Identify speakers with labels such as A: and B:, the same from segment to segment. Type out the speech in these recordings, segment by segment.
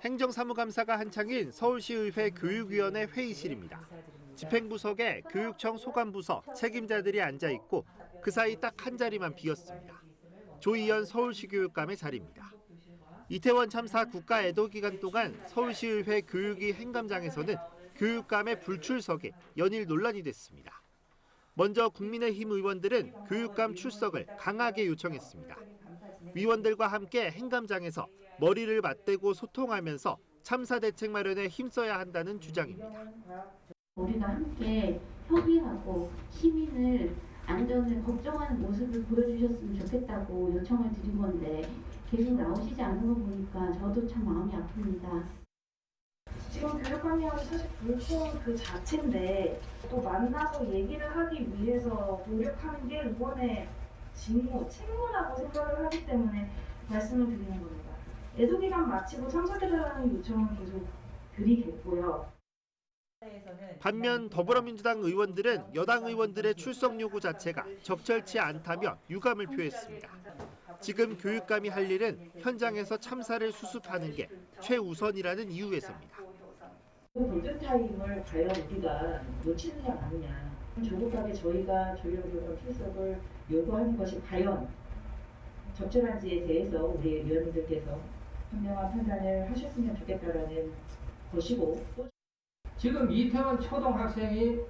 A: 행정사무감사가 한창인 서울시의회 교육위원회 회의실입니다. 집행부석에 교육청 소관부서 책임자들이 앉아 있고 그 사이 딱 한 자리만 비었습니다. 조희연 서울시 교육감의 자리입니다. 이태원 참사 국가 애도 기간 동안 서울시의회 교육위 행감장에서는 교육감의 불출석에 연일 논란이 됐습니다. 먼저 국민의힘 의원들은 교육감 출석을 강하게 요청했습니다. 위원들과 함께 행감장에서 머리를 맞대고 소통하면서 참사 대책 마련에 힘써야 한다는 주장입니다.
B: 우리가 함께 협의하고 시민을 안전을 걱정하는 모습을 보여주셨으면 좋겠다고 요청을 드린 건데 계속 나오시지 않는 거 보니까 저도 참 마음이 아픕니다.
C: 지금 교육감이랑 사실 불통 그 자체인데 또 만나서 얘기를 하기 위해서 노력하는 게 의원의 책무라고 생각을 하기 때문에 말씀을 드리는 겁니다. 애도 기간 마치고 참석해달라는 요청은 계속 드리겠고요.
A: 반면 더불어민주당 의원들은 여당 의원들의 출석 요구 자체가 적절치 않다며 유감을 표했습니다. 지금 교육감이 할 일은 현장에서 참사를 수습하는 게 최우선이라는 이유에서입니다.
D: 골든타임을 과연 우리가 놓치느냐 마느냐, 조급하게 저희가 전력교육감 출석을 요구하는 것이 과연 적절한지에 대해서 우리 위원님들께서 현명한 판단을 하셨으면 좋겠다라는 것이고, 또
E: 지금 이태원 초등학생이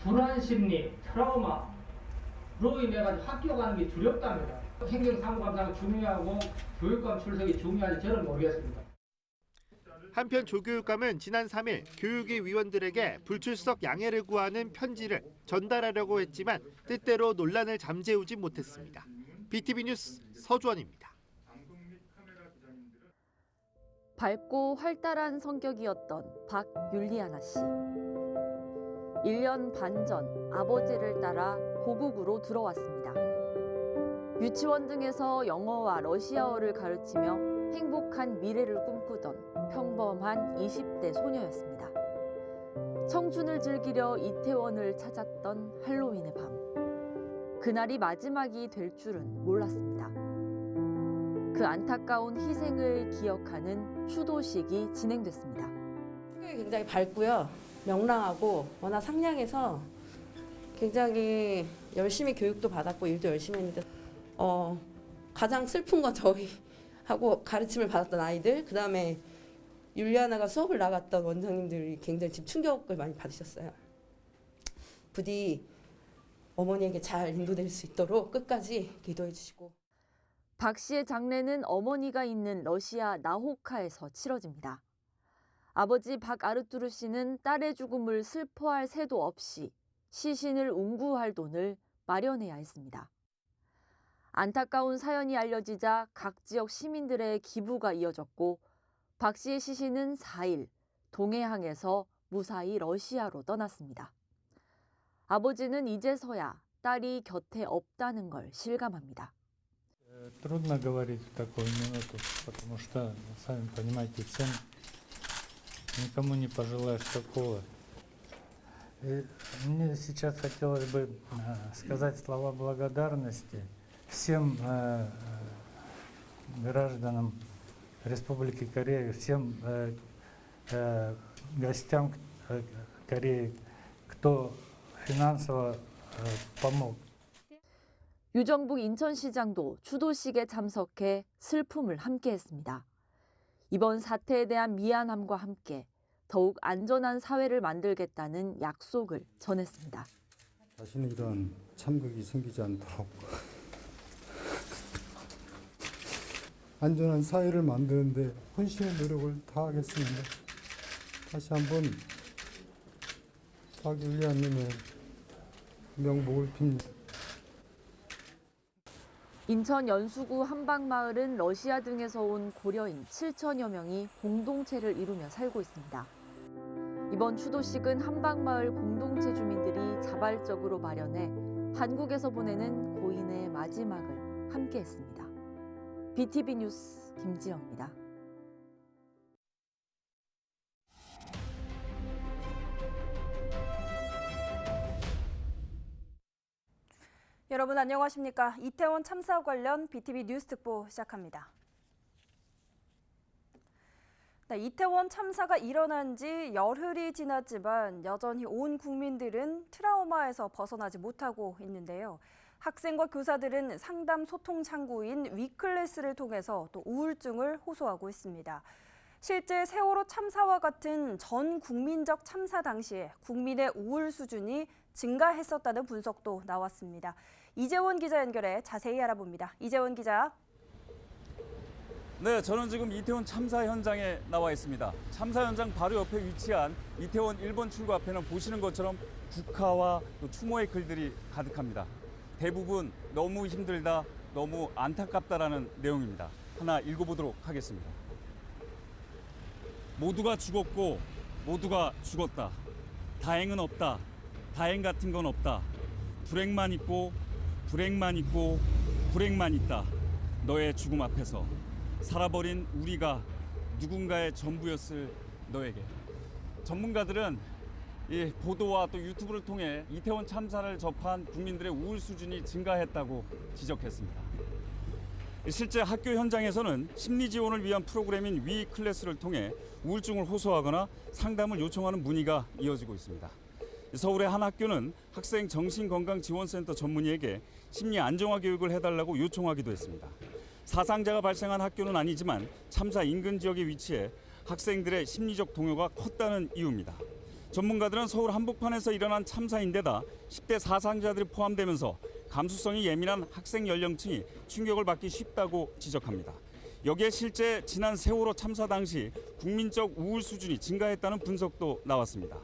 E: 불안심리, 트라우마로 인해 가지고 학교 가는 게 두렵답니다. 행정사무감사가 중요하고 교육감 출석이 중요한지 저는 모르겠습니다.
A: 한편 조 교육감은 지난 3일 교육위 위원들에게 불출석 양해를 구하는 편지를 전달하려고 했지만 뜻대로 논란을 잠재우지 못했습니다. BTV 뉴스 서주원입니다.
F: 밝고 활달한 성격이었던 박율리아나 씨. 1년 반 전 아버지를 따라 고국으로 들어왔습니다. 유치원 등에서 영어와 러시아어를 가르치며 행복한 미래를 꿈꾸던 평범한 20대 소녀였습니다. 청춘을 즐기려 이태원을 찾았던 할로윈의 밤. 그날이 마지막이 될 줄은 몰랐습니다. 그 안타까운 희생을 기억하는 추도식이 진행됐습니다.
G: 성격이 굉장히 밝고요. 명랑하고 워낙 상냥해서 굉장히 열심히 교육도 받았고 일도 열심히 했는데 가장 슬픈 건 저희하고 가르침을 받았던 아이들, 그다음에 율리아나가 수업을 나갔던 원장님들이 굉장히 지금 충격을 많이 받으셨어요. 부디 어머니에게 잘 인도될 수 있도록 끝까지 기도해 주시고.
F: 박 씨의 장례는 어머니가 있는 러시아 나호카에서 치러집니다. 아버지 박아르투르 씨는 딸의 죽음을 슬퍼할 새도 없이 시신을 운구할 돈을 마련해야 했습니다. 안타까운 사연이 알려지자 각 지역 시민들의 기부가 이어졌고 박 씨의 시신은 4일 동해항에서 무사히 러시아로 떠났습니다. 아버지는 이제서야 딸이 곁에 없다는 걸 실감합니다.
H: Трудно говорить в такую минуту, потому что, сами понимаете, всем никому не пожелаешь такого. И мне сейчас хотелось бы сказать слова благодарности всем гражданам Республики Корея, всем гостям Кореи, кто финансово помог.
F: 유정북 인천시장도 추도식에 참석해 슬픔을 함께했습니다. 이번 사태에 대한 미안함과 함께 더욱 안전한 사회를 만들겠다는 약속을 전했습니다.
I: 다시는 이런 참극이 생기지 않도록 안전한 사회를 만드는데 혼신의 노력을 다하겠습니다. 다시 한번 박율리아님의 명복을 빕니다.
F: 인천 연수구 한방마을은 러시아 등에서 온 고려인 7천여 명이 공동체를 이루며 살고 있습니다. 이번 추도식은 한방마을 공동체 주민들이 자발적으로 마련해 한국에서 보내는 고인의 마지막을 함께했습니다. BTV 뉴스 김지영입니다.
J: 여러분 안녕하십니까? 이태원 참사 관련 BTV 뉴스 특보 시작합니다. 네, 이태원 참사가 일어난 지 열흘이 지났지만 여전히 온 국민들은 트라우마에서 벗어나지 못하고 있는데요. 학생과 교사들은 상담 소통 창구인 위클래스를 통해서 또 우울증을 호소하고 있습니다. 실제 세월호 참사와 같은 전 국민적 참사 당시에 국민의 우울 수준이 증가했었다는 분석도 나왔습니다. 이재원 기자 연결해 자세히 알아봅니다. 이재원 기자.
K: 네, 저는 지금 이태원 참사 현장에 나와 있습니다. 참사 현장 바로 옆에 위치한 이태원 1번 출구 앞에는 보시는 것처럼 국화와 또 추모의 글들이 가득합니다. 대부분 너무 힘들다, 너무 안타깝다라는 내용입니다. 하나 읽어보도록 하겠습니다. 모두가 죽었고 모두가 죽었다. 다행은 없다. 다행 같은 건 없다. 불행만 있고 불행만 있고 불행만 있다. 너의 죽음 앞에서 살아버린 우리가 누군가의 전부였을 너에게. 전문가들은 이 보도와 또 유튜브를 통해 이태원 참사를 접한 국민들의 우울 수준이 증가했다고 지적했습니다. 실제 학교 현장에서는 심리 지원을 위한 프로그램인 위 클래스를 통해 우울증을 호소하거나 상담을 요청하는 문의가 이어지고 있습니다. 서울의 한 학교는 학생 정신건강지원센터 전문의에게 심리 안정화 교육을 해달라고 요청하기도 했습니다. 사상자가 발생한 학교는 아니지만 참사 인근 지역에 위치해 학생들의 심리적 동요가 컸다는 이유입니다. 전문가들은 서울 한복판에서 일어난 참사인데다 10대 사상자들이 포함되면서 감수성이 예민한 학생 연령층이 충격을 받기 쉽다고 지적합니다. 여기에 실제 지난 세월호 참사 당시 국민적 우울 수준이 증가했다는 분석도 나왔습니다.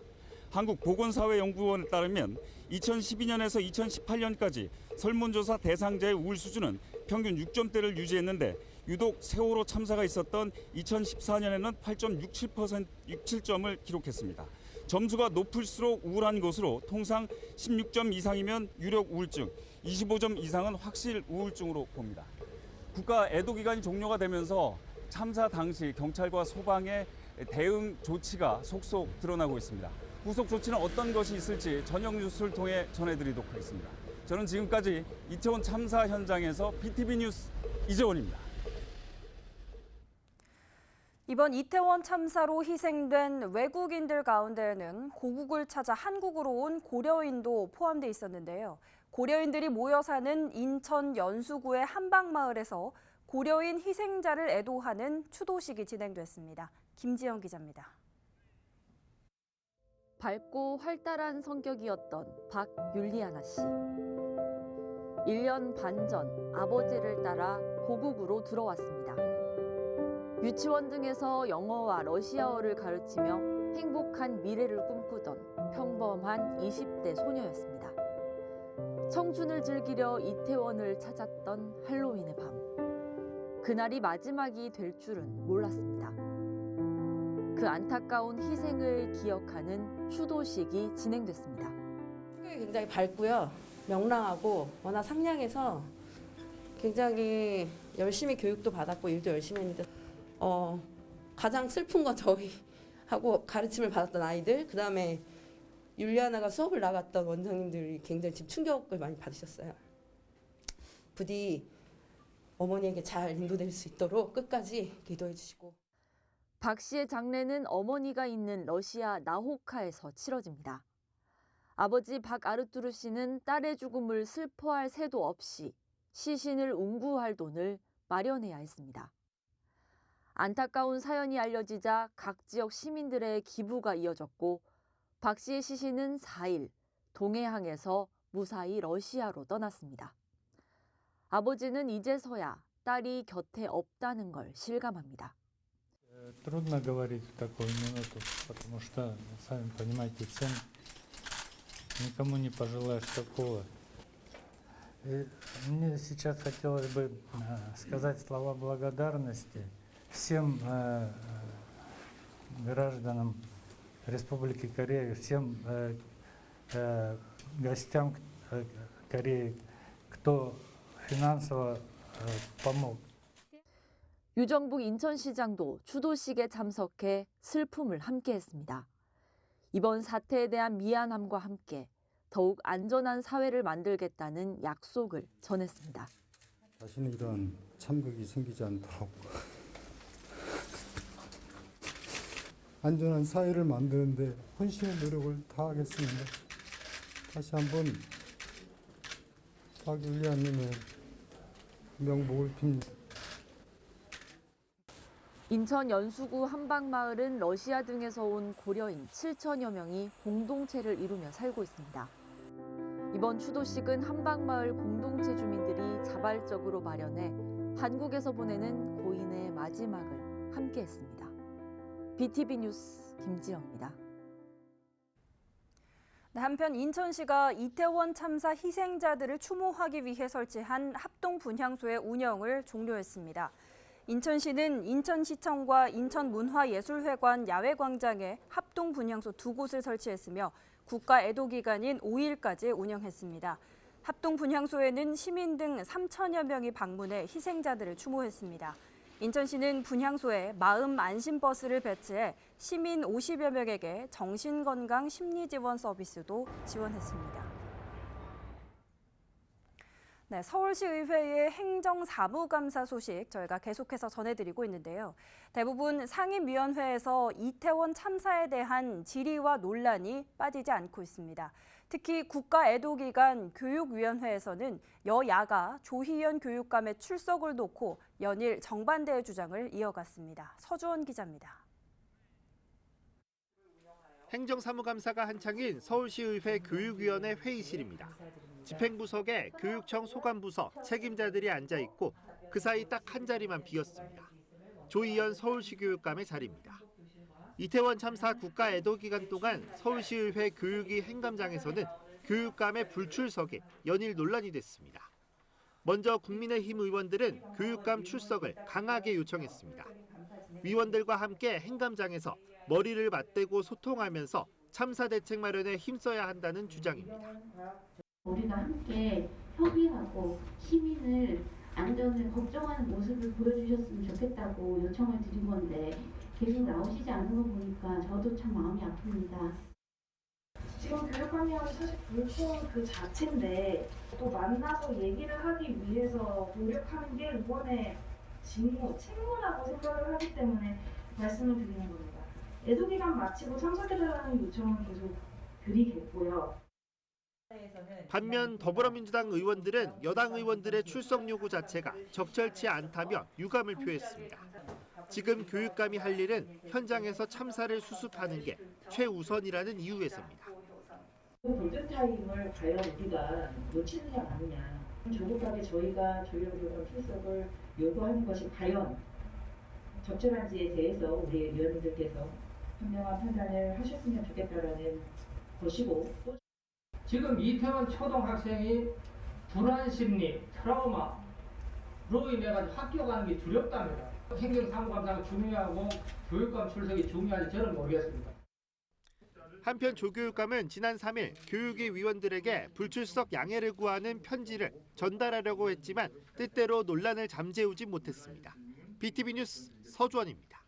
K: 한국보건사회연구원에 따르면 2012년에서 2018년까지 설문조사 대상자의 우울 수준은 평균 6점대를 유지했는데 유독 세월호 참사가 있었던 2014년에는 8.67점을 기록했습니다. 점수가 높을수록 우울한 것으로 통상 16점 이상이면 유력 우울증, 25점 이상은 확실 우울증으로 봅니다. 국가 애도 기간이 종료가 되면서 참사 당시 경찰과 소방의 대응 조치가 속속 드러나고 있습니다. 후속 조치는 어떤 것이 있을지 저녁 뉴스를 통해 전해드리도록 하겠습니다. 저는 지금까지 이태원 참사 현장에서 BTV 뉴스 이재원입니다.
J: 이번 이태원 참사로 희생된 외국인들 가운데에는 고국을 찾아 한국으로 온 고려인도 포함돼 있었는데요. 고려인들이 모여 사는 인천 연수구의 한방마을에서 고려인 희생자를 애도하는 추도식이 진행됐습니다. 김지영 기자입니다.
F: 밝고 활달한 성격이었던 박율리아나 씨. 1년 반 전 아버지를 따라 고국으로 들어왔습니다. 유치원 등에서 영어와 러시아어를 가르치며 행복한 미래를 꿈꾸던 평범한 20대 소녀였습니다. 청춘을 즐기려 이태원을 찾았던 할로윈의 밤. 그날이 마지막이 될 줄은 몰랐습니다. 그 안타까운 희생을 기억하는 추도식이 진행됐습니다.
G: 굉장히 밝고요. 명랑하고 워낙 상냥해서 굉장히 열심히 교육도 받았고 일도 열심히 했는데 가장 슬픈 건 저희하고 가르침을 받았던 아이들, 그다음에 율리아나가 수업을 나갔던 원장님들이 굉장히 지금 충격을 많이 받으셨어요. 부디 어머니에게 잘 인도될 수 있도록 끝까지 기도해 주시고.
F: 박 씨의 장례는 어머니가 있는 러시아 나호카에서 치러집니다. 아버지 박아르투르 씨는 딸의 죽음을 슬퍼할 새도 없이 시신을 운구할 돈을 마련해야 했습니다. 안타까운 사연이 알려지자 각 지역 시민들의 기부가 이어졌고 박 씨의 시신은 4일 동해항에서 무사히 러시아로 떠났습니다. 아버지는 이제서야 딸이 곁에 없다는 걸 실감합니다.
H: Трудно говорить в такую минуту, потому что, сами понимаете, всем никому не пожелаешь такого. И мне сейчас хотелось бы сказать слова благодарности всем гражданам Республики Корея, всем гостям Кореи, кто финансово помог.
F: 유정북 인천시장도 추도식에 참석해 슬픔을 함께했습니다. 이번 사태에 대한 미안함과 함께 더욱 안전한 사회를 만들겠다는 약속을 전했습니다.
I: 다시는 이런 참극이 생기지 않도록 안전한 사회를 만드는데 혼신의 노력을 다하겠습니다. 다시 한번 박윤리아님의 명복을 빕니다.
F: 인천 연수구 한방마을은 러시아 등에서 온 고려인 7천여 명이 공동체를 이루며 살고 있습니다. 이번 추도식은 한방마을 공동체 주민들이 자발적으로 마련해 한국에서 보내는 고인의 마지막을 함께했습니다. BTV 뉴스 김지영입니다.
J: 한편 인천시가 이태원 참사 희생자들을 추모하기 위해 설치한 합동 분향소의 운영을 종료했습니다. 인천시는 인천시청과 인천문화예술회관 야외광장에 합동 분향소 2곳을 설치했으며 국가 애도기간인 5일까지 운영했습니다. 합동 분향소에는 시민 등 3천여 명이 방문해 희생자들을 추모했습니다. 인천시는 분향소에 마음 안심 버스를 배치해 시민 50여 명에게 정신건강 심리지원 서비스도 지원했습니다. 네, 서울시의회의 행정사무감사 소식 저희가 계속해서 전해드리고 있는데요. 대부분 상임위원회에서 이태원 참사에 대한 질의와 논란이 빠지지 않고 있습니다. 특히 국가애도기간 교육위원회에서는 여야가 조희연 교육감의 출석을 놓고 연일 정반대의 주장을 이어갔습니다. 서주원 기자입니다.
A: 행정사무감사가 한창인 서울시의회 교육위원회 회의실입니다. 집행부석에 교육청 소관부서 책임자들이 앉아 있고 그 사이 딱 한 자리만 비었습니다. 조희연 서울시 교육감의 자리입니다. 이태원 참사 국가 애도 기간 동안 서울시의회 교육위 행감장에서는 교육감의 불출석에 연일 논란이 됐습니다. 먼저 국민의힘 의원들은 교육감 출석을 강하게 요청했습니다. 위원들과 함께 행감장에서 머리를 맞대고 소통하면서 참사 대책 마련에 힘써야 한다는 주장입니다.
B: 우리가 함께 협의하고 시민을 안전을 걱정하는 모습을 보여주셨으면 좋겠다고 요청을 드린 건데 계속 나오시지 않는 거 보니까 저도 참 마음이 아픕니다.
C: 지금 교육감이랑 사실 불통 그 자체인데 또 만나서 얘기를 하기 위해서 노력하는 게 의원의 책무라고 생각을 하기 때문에 말씀을 드리는 겁니다. 애도기간 마치고 참석해달라는 요청은 계속 드리겠고요.
A: 반면 더불어민주당 의원들은 여당 의원들의 출석 요구 자체가 적절치 않다며 유감을 표했습니다. 지금 교육감이 할 일은 현장에서 참사를 수습하는 게 최우선이라는 이유에서입니다.
D: 골든타임을 과연 우리가 놓치느냐 마느냐. 조급하게 저희가 조력교감 출석을 요구하는 것이 과연 적절한지에 대해서 우리 위원님들께서 현명한 판단을 하셨으면 좋겠다라는 것이고 또
E: 지금 이태원 초등학생이 불안 심리, 트라우마로 인해 가지고 학교 가는 게 두렵답니다. 행정사무감사가 중요하고 교육감 출석이 중요한지 저는 모르겠습니다.
A: 한편 조 교육감은 지난 3일 교육위 위원들에게 불출석 양해를 구하는 편지를 전달하려고 했지만 뜻대로 논란을 잠재우지 못했습니다. BTV 뉴스 서주원입니다.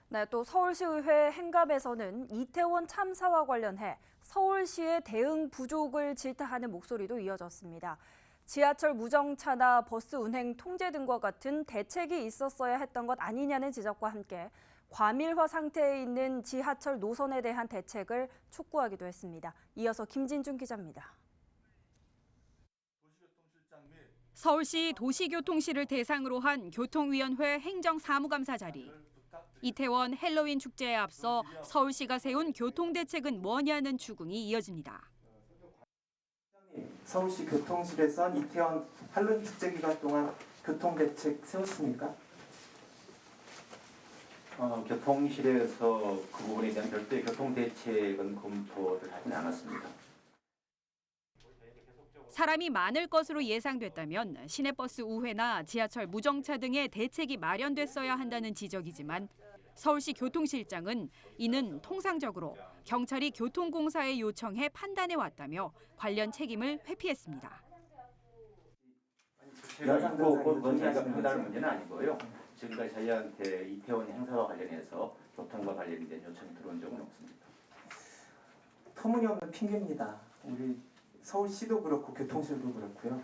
J: 네, 또 서울시의회 행감에서는 이태원 참사와 관련해 서울시의 대응 부족을 질타하는 목소리도 이어졌습니다. 지하철 무정차나 버스 운행 통제 등과 같은 대책이 있었어야 했던 것 아니냐는 지적과 함께 과밀화 상태에 있는 지하철 노선에 대한 대책을 촉구하기도 했습니다. 이어서 김진중 기자입니다.
L: 서울시 도시교통시를 대상으로 한 교통위원회 행정사무감사 자리. 이태원 헬로윈 축제에 앞서 서울시가 세운 교통대책은 뭐냐는 추궁이 이어집니다.
M: 서울시 교통실에선 이태원 할로윈 축제 기간 동안 교통대책 세웠습니까?
N: 교통실에서 그 부분에 대한 별도의 교통대책은 검토를 하진 않았습니다.
L: 사람이 많을 것으로 예상됐다면 시내버스 우회나 지하철 무정차 등의 대책이 마련됐어야 한다는 지적이지만 서울시 교통실장은 이는 통상적으로 경찰이 교통공사에 요청해 판단해 왔다며 관련 책임을 회피했습니다.
N: 그건 저희가 판단할 문제는 아니고요. 지금까지 저희한테 이태원 행사와 관련해서 교통과 관련된 요청이 들어온 적은 없습니다.
M: 터무니없는 핑계입니다. 우리 서울시도 그렇고 교통실도 그렇고요.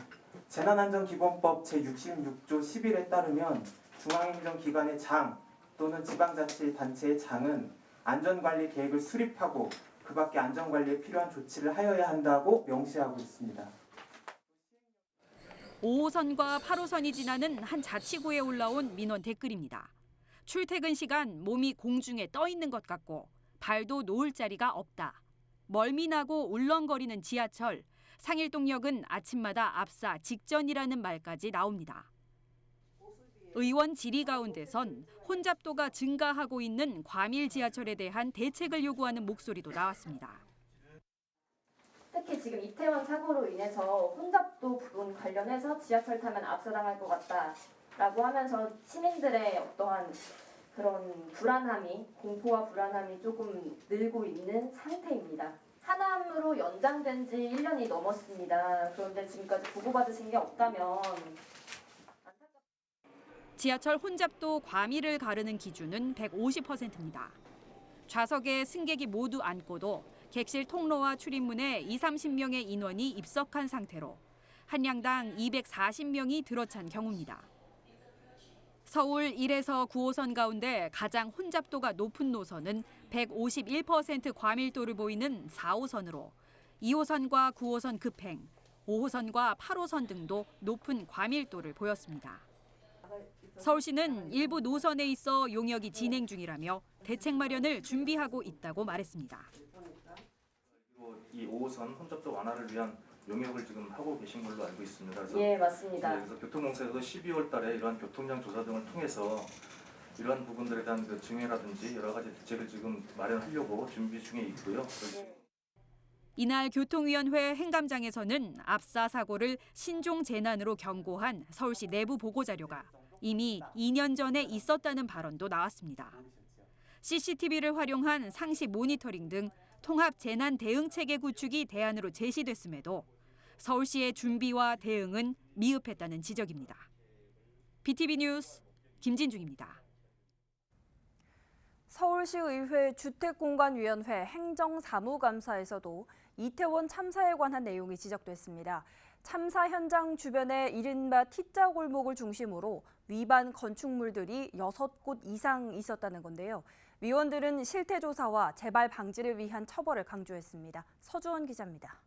M: 재난안전기본법 제66조 11에 따르면 중앙행정기관의 장, 또는 지방자치단체의 장은 안전관리 계획을 수립하고 그 밖에 안전관리에 필요한 조치를 하여야 한다고 명시하고 있습니다.
L: 5호선과 8호선이 지나는 한 자치구에 올라온 민원 댓글입니다. 출퇴근 시간 몸이 공중에 떠 있는 것 같고 발도 놓을 자리가 없다. 멀미나고 울렁거리는 지하철, 상일동역은 아침마다 압사 직전이라는 말까지 나옵니다. 의원 질의 가운데선 혼잡도가 증가하고 있는 과밀 지하철에 대한 대책을 요구하는 목소리도 나왔습니다.
O: 특히 지금 이태원 사고로 인해서 혼잡도 부분 관련해서 지하철 타면 압사당할 것 같다라고 하면서 시민들의 어떠한 그런 불안함이, 공포와 불안함이 조금 늘고 있는 상태입니다. 하남으로 연장된 지 1년이 넘었습니다. 그런데 지금까지 보고받으신 게 없다면
L: 지하철 혼잡도 과밀을 가르는 기준은 150%입니다. 좌석에 승객이 모두 앉고도 객실 통로와 출입문에 20-30명의 인원이 입석한 상태로 한 량당 240명이 들어찬 경우입니다. 서울 1에서 9호선 가운데 가장 혼잡도가 높은 노선은 151% 과밀도를 보이는 4호선으로 2호선과 9호선 급행, 5호선과 8호선 등도 높은 과밀도를 보였습니다. 서울시는 일부 노선에 있어 용역이 진행 중이라며 대책 마련을 준비하고 있다고 말했습니다.
P: 이 5호선 혼잡도 완화를 위한 용역을 지금 하고 계신 걸로 알고 있습니다. 그래서,
O: 예, 맞습니다.
P: 네, 그래서 교통공사에서 12월 달에 이러한 교통량 조사 등을 통해서 이러한 부분들에 대한 그 증회라든지 여러 가지 대책을 지금 마련하려고 준비 중에 있고요.
L: 이날 교통위원회 행감장에서는 압사 사고를 신종 재난으로 경고한 서울시 내부 보고 자료가 이미 2년 전에 있었다는 발언도 나왔습니다. CCTV를 활용한 상시 모니터링 등 통합 재난 대응 체계 구축이 대안으로 제시됐음에도 서울시의 준비와 대응은 미흡했다는 지적입니다. BTV 뉴스 김진중입니다.
J: 서울시의회 주택공간위원회 행정사무감사에서도 이태원 참사에 관한 내용이 지적됐습니다. 참사 현장 주변의 이른바 T자 골목을 중심으로 위반 건축물들이 6곳 이상 있었다는 건데요. 위원들은 실태 조사와 재발 방지를 위한 처벌을 강조했습니다. 서주원 기자입니다.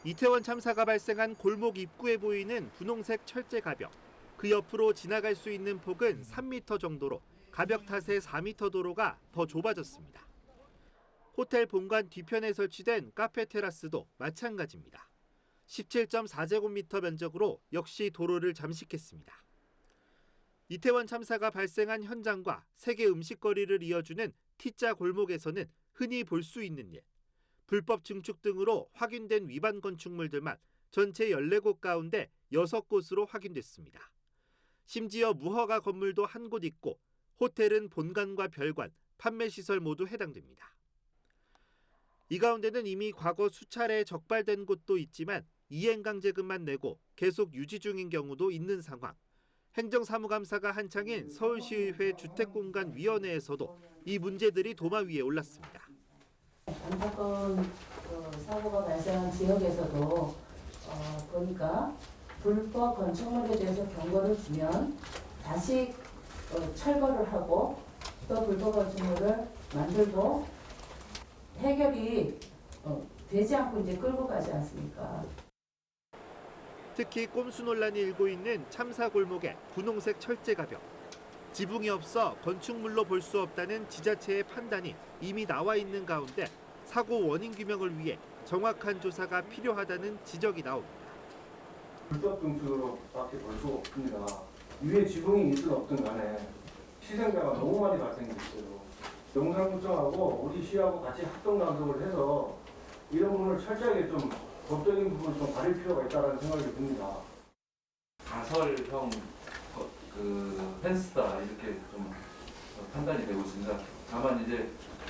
A: 이태원 참사가 발생한 골목 입구에 보이는 분홍색 철제 가벽. 그 옆으로 지나갈 수 있는 폭은 3m 정도로 가벽 탓에 4m 도로가 더 좁아졌습니다. 호텔 본관 뒤편에 설치된 카페 테라스도 마찬가지입니다. 17.4제곱미터 면적으로 역시 도로를 잠식했습니다. 이태원 참사가 발생한 현장과 세계 음식거리를 이어주는 T자 골목에서는 흔히 볼 수 있는 일. 불법 증축 등으로 확인된 위반 건축물들만 전체 14곳 가운데 6곳으로 확인됐습니다. 심지어 무허가 건물도 한 곳 있고 호텔은 본관과 별관, 판매시설 모두 해당됩니다. 이 가운데는 이미 과거 수차례 적발된 곳도 있지만 이행강제금만 내고 계속 유지 중인 경우도 있는 상황. 행정사무감사가 한창인 서울시의회 주택공간위원회에서도 이 문제들이 도마 위에 올랐습니다.
Q: 안타까운 사고가 발생한 지역에서도 보니까 불법 건축물에 대해서 경고를 주면 다시 철거를 하고 또 불법 건축물을 만들고 해결이 되지 않고 이제 끌고 가지 않습니까?
A: 특히 꼼수 논란이 일고 있는 참사 골목의 분홍색 철제 가벽. 지붕이 없어 건축물로 볼 수 없다는 지자체의 판단이 이미 나와 있는 가운데 사고 원인 규명을 위해 정확한 조사가 필요하다는 지적이 나옵니다.
R: 불법 증축으로밖에 볼 수가 없습니다. 위에 지붕이 있든 없든 간에 희생자가 너무 많이 발생했어요. 영상구청하고 우리 시하고 같이 합동 감독을 해서 이런 부분을 철저하게 좀 법적인 부분을 좀 가릴 필요가 있다는 생각이 듭니다.
S: 가설형 펜스다 이렇게 좀 판단이 되고 있습니다. 다만 이제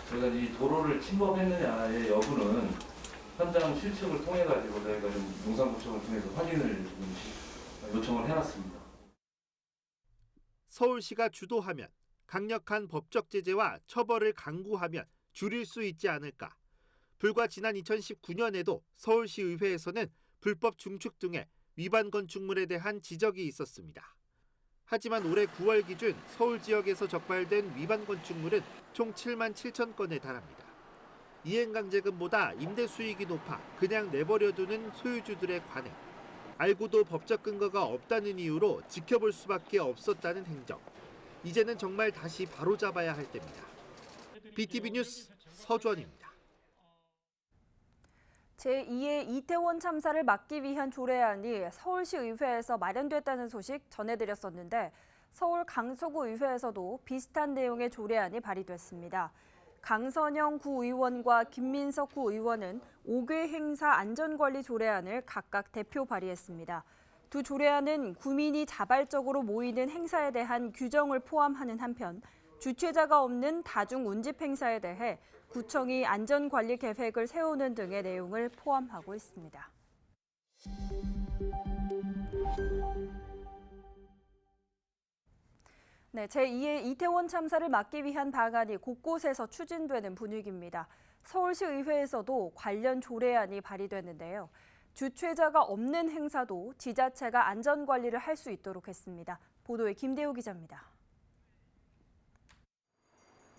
S: 저희가 이 도로를 침범했느냐의 여부는 현장 실측을 통해 가지고 저희가 좀 용산구청을 통해서 확인을 요청을 해놨습니다.
A: 서울시가 주도하면 강력한 법적 제재와 처벌을 강구하면 줄일 수 있지 않을까. 불과 지난 2019년에도 서울시의회에서는 불법 중축 등의 위반 건축물에 대한 지적이 있었습니다. 하지만 올해 9월 기준 서울 지역에서 적발된 위반 건축물은 총 7만 7천 건에 달합니다. 이행강제금보다 임대 수익이 높아 그냥 내버려두는 소유주들의 관행. 알고도 법적 근거가 없다는 이유로 지켜볼 수밖에 없었다는 행정. 이제는 정말 다시 바로잡아야 할 때입니다. BTV 뉴스 서주원입니다.
J: 제2의 이태원 참사를 막기 위한 조례안이 서울시 의회에서 마련됐다는 소식 전해드렸었는데 서울 강서구 의회에서도 비슷한 내용의 조례안이 발의됐습니다. 강선영 구의원과 김민석 구의원은 5개 행사 안전관리 조례안을 각각 대표 발의했습니다. 두 조례안은 구민이 자발적으로 모이는 행사에 대한 규정을 포함하는 한편 주최자가 없는 다중운집 행사에 대해 구청이 안전관리 계획을 세우는 등의 내용을 포함하고 있습니다. 네, 제2의 이태원 참사를 막기 위한 방안이 곳곳에서 추진되는 분위기입니다. 서울시 의회에서도 관련 조례안이 발의됐는데요. 주최자가 없는 행사도 지자체가 안전관리를 할 수 있도록 했습니다. 보도에 김대우 기자입니다.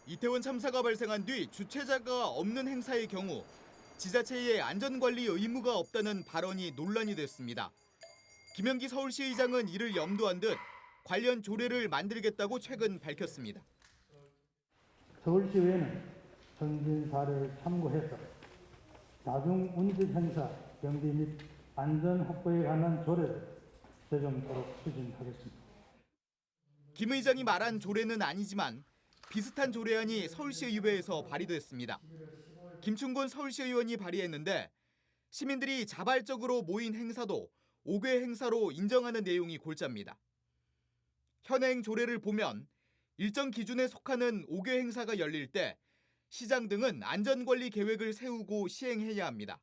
T: 이태원 참사가 발생한 뒤 주최자가 없는 행사의 경우 지자체의 안전관리 의무가 없다는 발언이 논란이 됐습니다. 김영기 서울시의장은 이를 염두한 듯 관련 조례를 만들겠다고 최근 밝혔습니다.
H: 서울시의회는 전진 사례를 참고해서 다중운집 행사 경비 및 안전 확보에 관한 조례를 제정토록 추진하겠습니다.
T: 김 의장이 말한 조례는 아니지만 비슷한 조례안이 서울시의회에서 발의됐습니다. 김충곤 서울시의원이 발의했는데 시민들이 자발적으로 모인 행사도 5개 행사로 인정하는 내용이 골자입니다. 현행 조례를 보면 일정 기준에 속하는 5개 행사가 열릴 때 시장 등은 안전관리 계획을 세우고 시행해야 합니다.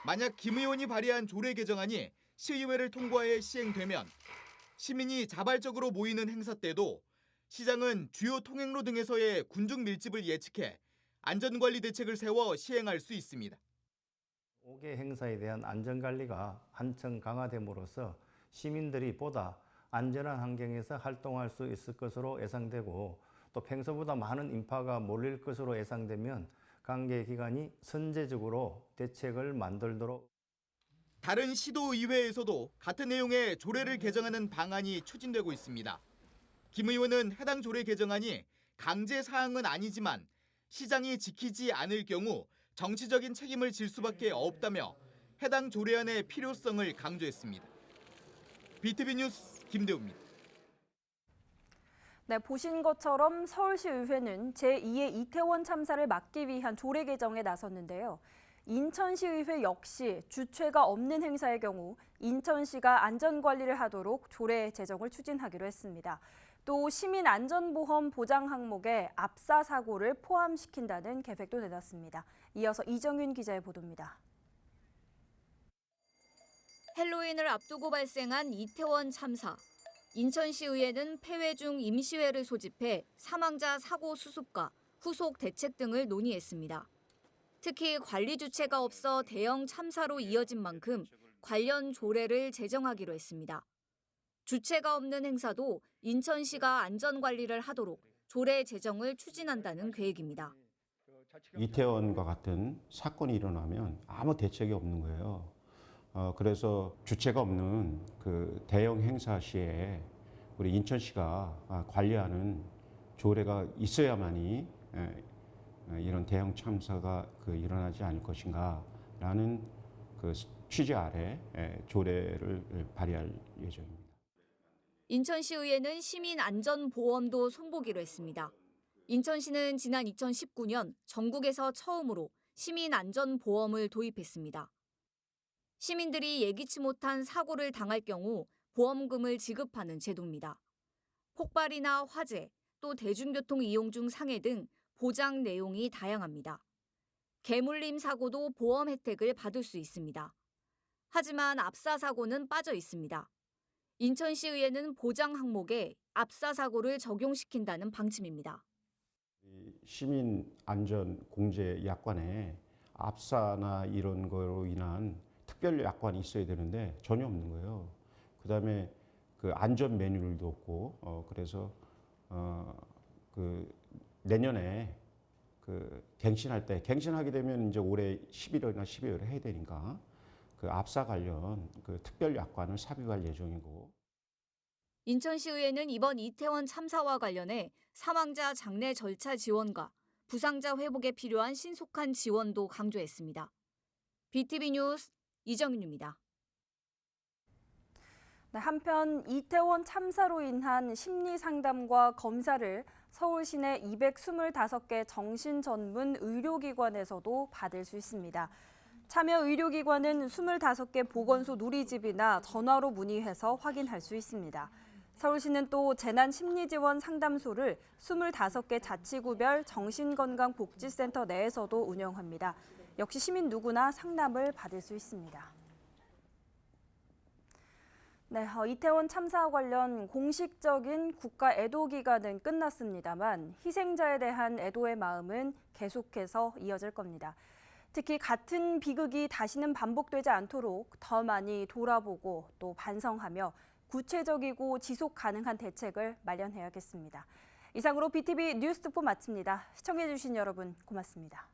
T: 만약 김 의원이 발의한 조례 개정안이 시의회를 통과해 시행되면 시민이 자발적으로 모이는 행사 때도 시장은 주요 통행로 등에서의 군중 밀집을 예측해 안전관리 대책을 세워 시행할 수 있습니다.
U: 5개 행사에 대한 안전관리가 한층 강화됨으로써 시민들이 보다 안전한 환경에서 활동할 수 있을 것으로 예상되고 또 평소보다 많은 인파가 몰릴 것으로 예상되면 관계기관이 선제적으로 대책을 만들도록.
T: 다른 시도의회에서도 같은 내용의 조례를 개정하는 방안이 추진되고 있습니다. 김 의원은 해당 조례 개정안이 강제 사항은 아니지만 시장이 지키지 않을 경우 정치적인 책임을 질 수밖에 없다며 해당 조례안의 필요성을 강조했습니다. BTV 뉴스 김대우입니다.
J: 네, 보신 것처럼 서울시 의회는 제2의 이태원 참사를 막기 위한 조례 개정에 나섰는데요. 인천시의회 역시 주최가 없는 행사의 경우 인천시가 안전관리를 하도록 조례 제정을 추진하기로 했습니다. 또 시민안전보험 보장 항목에 압사 사고를 포함시킨다는 계획도 내놨습니다. 이어서 이정윤 기자의 보도입니다.
V: 헬로윈을 앞두고 발생한 이태원 참사. 인천시의회는 폐회 중 임시회를 소집해 사망자 사고 수습과 후속 대책 등을 논의했습니다. 특히 관리 주체가 없어 대형 참사로 이어진 만큼 관련 조례를 제정하기로 했습니다. 주체가 없는 행사도 인천시가 안전관리를 하도록 조례 제정을 추진한다는 계획입니다.
W: 이태원과 같은 사건이 일어나면 아무 대책이 없는 거예요. 그래서 주체가 없는 그 대형 행사 시에 우리 인천시가 관리하는 조례가 있어야만이 이런 대형 참사가 일어나지 않을 것인가라는 그 취지 아래 조례를 발의할 예정입니다.
V: 인천시의회는 시민안전보험도 손보기로 했습니다. 인천시는 지난 2019년 전국에서 처음으로 시민안전보험을 도입했습니다. 시민들이 예기치 못한 사고를 당할 경우 보험금을 지급하는 제도입니다. 폭발이나 화재, 또 대중교통 이용 중 상해 등 보장 내용이 다양합니다. 개물림 사고도 보험 혜택을 받을 수 있습니다. 하지만 압사 사고는 빠져 있습니다. 인천시의회는 보장 항목에 압사 사고를 적용시킨다는 방침입니다.
W: 시민 안전 공제 약관에 압사나 이런 거로 인한 특별 약관이 있어야 되는데 전혀 없는 거예요. 그다음에 그 안전 매뉴얼도 없고 그래서 그 내년에 그 갱신하게 되면 이제 올해 11월이나 12월에 해야 되니까 그 압사 관련 그 특별 약관을 삽입할 예정이고.
V: 인천시의회는 이번 이태원 참사와 관련해 사망자 장례 절차 지원과 부상자 회복에 필요한 신속한 지원도 강조했습니다. BTV 뉴스 이정윤입니다.
J: 네, 한편 이태원 참사로 인한 심리 상담과 검사를 서울 시내 225개 정신 전문 의료기관에서도 받을 수 있습니다. 참여 의료기관은 25개 보건소 누리집이나 전화로 문의해서 확인할 수 있습니다. 서울시는 또 재난심리지원 상담소를 25개 자치구별 정신건강복지센터 내에서도 운영합니다. 역시 시민 누구나 상담을 받을 수 있습니다. 네, 이태원 참사와 관련 공식적인 국가 애도 기간은 끝났습니다만 희생자에 대한 애도의 마음은 계속해서 이어질 겁니다. 특히 같은 비극이 다시는 반복되지 않도록 더 많이 돌아보고 또 반성하며 구체적이고 지속 가능한 대책을 마련해야겠습니다. 이상으로 BTV 뉴스특보 마칩니다. 시청해주신 여러분 고맙습니다.